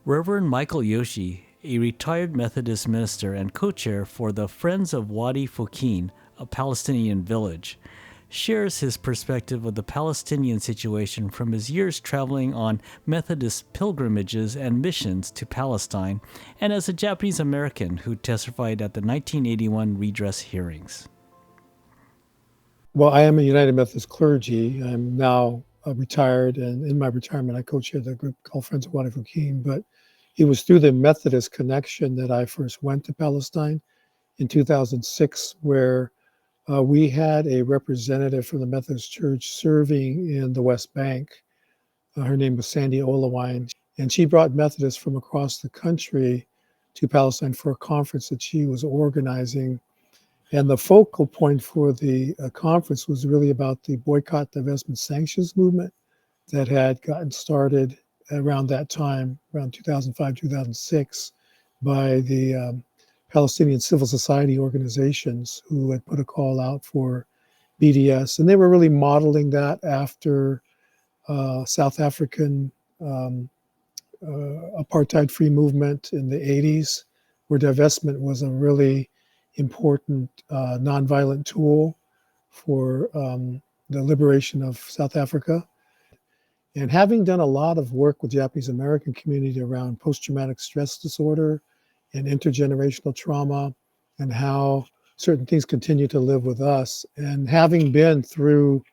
Reverend Michael Yoshii, a retired Methodist minister and co-chair for the Friends of Wadi Focquin, a Palestinian village, shares his perspective of the Palestinian situation from his years traveling on Methodist pilgrimages and missions to Palestine, and as a Japanese American who testified at the 1981 redress hearings. Well, I am a United Methodist clergy. I'm now retired, and in my retirement, I co-chair the group called Friends of Wadi Focquin. But it was through the Methodist connection that I first went to Palestine in 2006, where we had a representative from the Methodist Church serving in the West Bank. Her name was Sandy Olawine, and she brought Methodists from across the country to Palestine for a conference that she was organizing. And the focal point for the conference was really about the boycott, divestment, sanctions movement that had gotten started around that time, around 2005, 2006, by the Palestinian civil society organizations who had put a call out for BDS. And they were really modeling that after South African apartheid-free movement in the 80s, where divestment was a really important nonviolent tool for the liberation of South Africa. And having done a lot of work with the Japanese American community around post-traumatic stress disorder and intergenerational trauma and how certain things continue to live with us, and having been through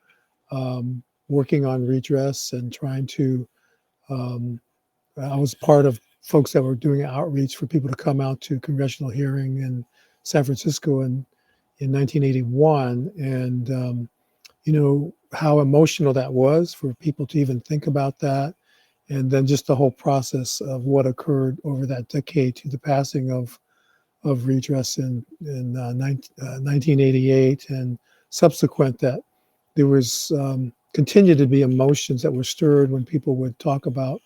working on redress and trying to, I was part of folks that were doing outreach for people to come out to congressional hearing in San Francisco in 1981. And, you know, how emotional that was for people to even think about that. And then just the whole process of what occurred over that decade to the passing of redress in 1988 and subsequent, that there was continued to be emotions that were stirred when people would talk about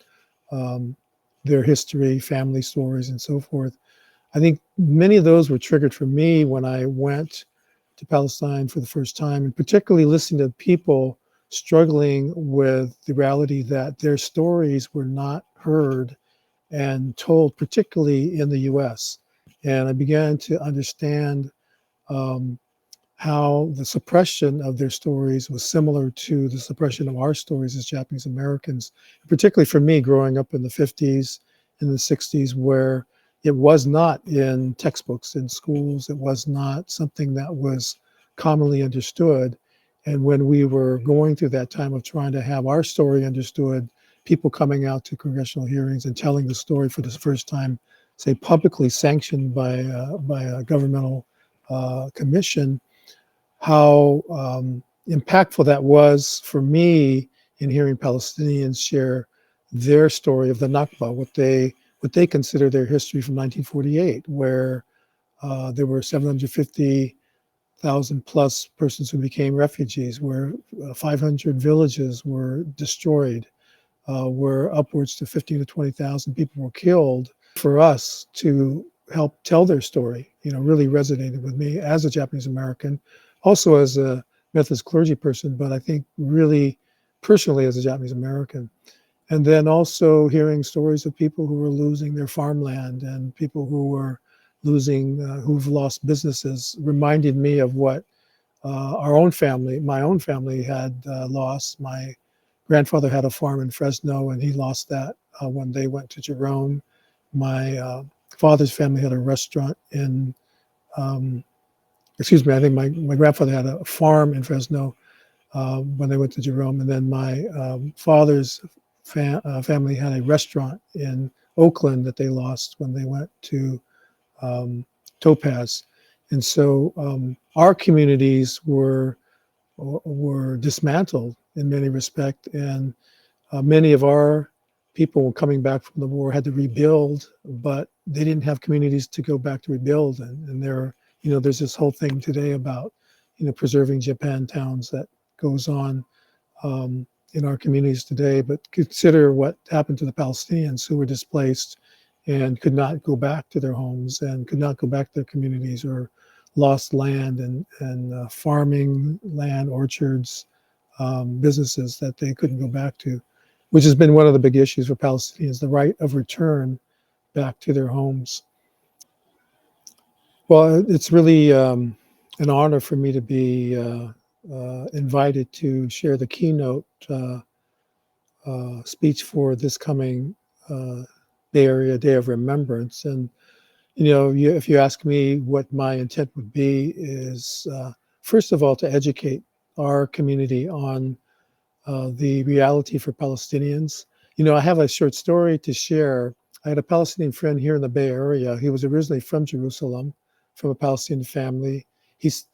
their history, family stories, and so forth. I think many of those were triggered for me when I went to Palestine for the first time, and particularly listening to people struggling with the reality that their stories were not heard and told, particularly in the US. And I began to understand how the suppression of their stories was similar to the suppression of our stories as Japanese Americans, particularly for me growing up in the 50s and the 60s, where it was not in textbooks in schools. It was not something that was commonly understood. And when we were going through that time of trying to have our story understood, people coming out to congressional hearings and telling the story for the first time, say publicly sanctioned by a governmental commission, how impactful that was for me in hearing Palestinians share their story of the Nakba, what they consider their history from 1948, where there were 750,000 plus persons who became refugees, where 500 villages were destroyed, where upwards to 15 to 20,000 people were killed. For us to help tell their story, you know, really resonated with me as a Japanese American, also as a Methodist clergy person, but I think really personally as a Japanese American. And then also hearing stories of people who were losing their farmland and people who were losing, who've lost businesses, reminded me of what our own family, my own family had lost. My grandfather had a farm in Fresno and he lost that when they went to Jerome. My father's family had a restaurant in, I think my grandfather had a farm in Fresno when they went to Jerome. And then my father's family had a restaurant in Oakland that they lost when they went to Topaz. And so our communities were dismantled in many respects, and many of our people coming back from the war had to rebuild, but they didn't have communities to go back to rebuild. And there, you know, there's this whole thing today about, you know, preserving Japan towns that goes on in our communities today. But consider what happened to the Palestinians who were displaced and could not go back to their homes and could not go back to their communities, or lost land and farming land, orchards, businesses that they couldn't go back to. which has been one of the big issues for Palestinians, the right of return back to their homes. Well, it's really an honor for me to be invited to share the keynote speech for this coming Bay Area Day of Remembrance. And, if you ask me what my intent would be is, first of all, to educate our community on the reality for Palestinians. I have a short story to share. I had a Palestinian friend here in the Bay Area. He was originally from Jerusalem, from a Palestinian family.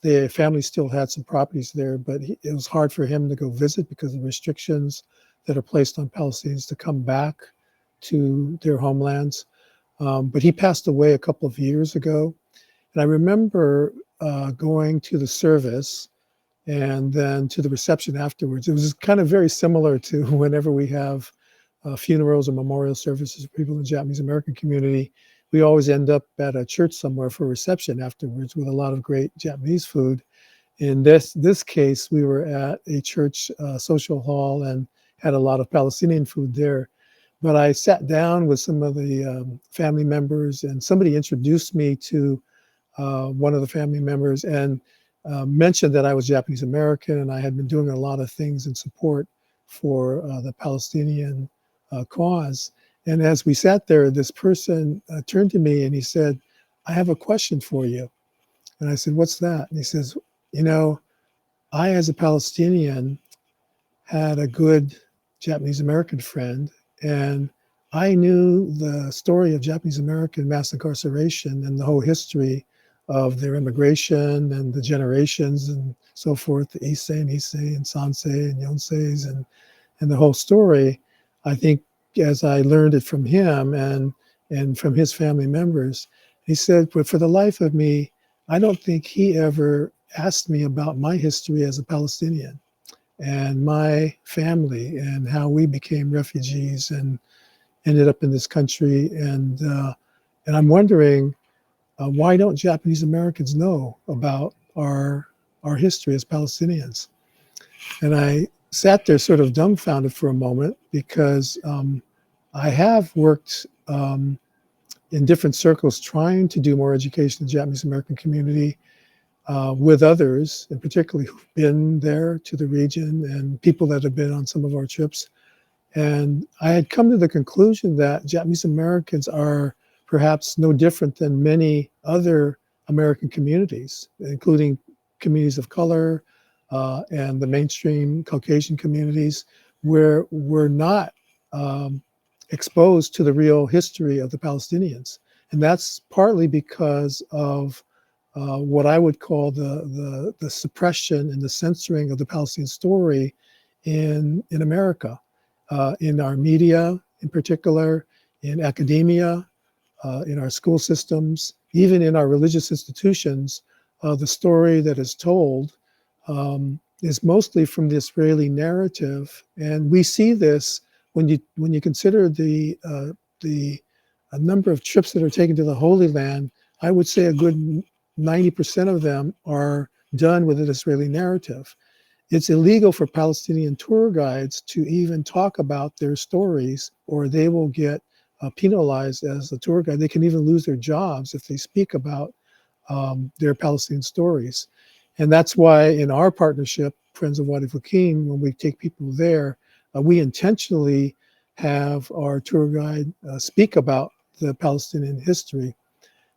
The family still had some properties there, but it was hard for him to go visit because of restrictions that are placed on Palestinians to come back to their homelands. But he passed away a couple of years ago. And I remember going to the service and then to the reception afterwards. It was kind of very similar to whenever we have funerals or memorial services for people in the Japanese American community. We always end up at a church somewhere for a reception afterwards with a lot of great Japanese food. In this case, we were at a church social hall and had a lot of Palestinian food there. But I sat down with some of the family members, and somebody introduced me to one of the family members and mentioned that I was Japanese American and I had been doing a lot of things in support for the Palestinian cause. And as we sat there, this person turned to me and he said, "I have a question for you." And I said, "What's that?" And he says, I, as a Palestinian, had a good Japanese American friend, and I knew the story of Japanese American mass incarceration and the whole history of their immigration and the generations and so forth, the Issei and Issei and Sansei and Yonseis and the whole story. I think as I learned it from him and from his family members, he said, but for the life of me, I don't think he ever asked me about my history as a Palestinian and my family and how we became refugees and ended up in this country. And I'm wondering, why don't Japanese Americans know about our history as Palestinians? And I sat there sort of dumbfounded for a moment because I have worked in different circles trying to do more education in the Japanese American community with others, and particularly who've been there to the region and people that have been on some of our trips. And I had come to the conclusion that Japanese Americans are perhaps no different than many other American communities, including communities of color and the mainstream Caucasian communities, where we're not exposed to the real history of the Palestinians. And that's partly because of what I would call the suppression and the censoring of the Palestinian story in America, in our media in particular, in academia, in our school systems, even in our religious institutions. The story that is told is mostly from the Israeli narrative, and we see this when you consider the number of trips that are taken to the Holy Land. I would say a good 90% of them are done with an Israeli narrative. It's illegal for Palestinian tour guides to even talk about their stories, or they will get penalized as a tour guide. They can even lose their jobs if they speak about their Palestinian stories. And that's why in our partnership, Friends of Wadi Focquin, when we take people there, we intentionally have our tour guide speak about the Palestinian history.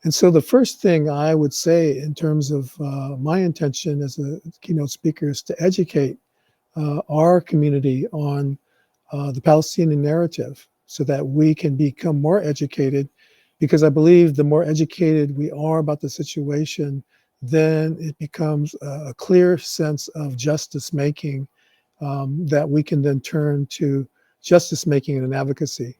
And so the first thing I would say in terms of my intention as a keynote speaker is to educate our community on the Palestinian narrative so that we can become more educated, because I believe the more educated we are about the situation, then it becomes a clear sense of justice making that we can then turn to justice making and advocacy.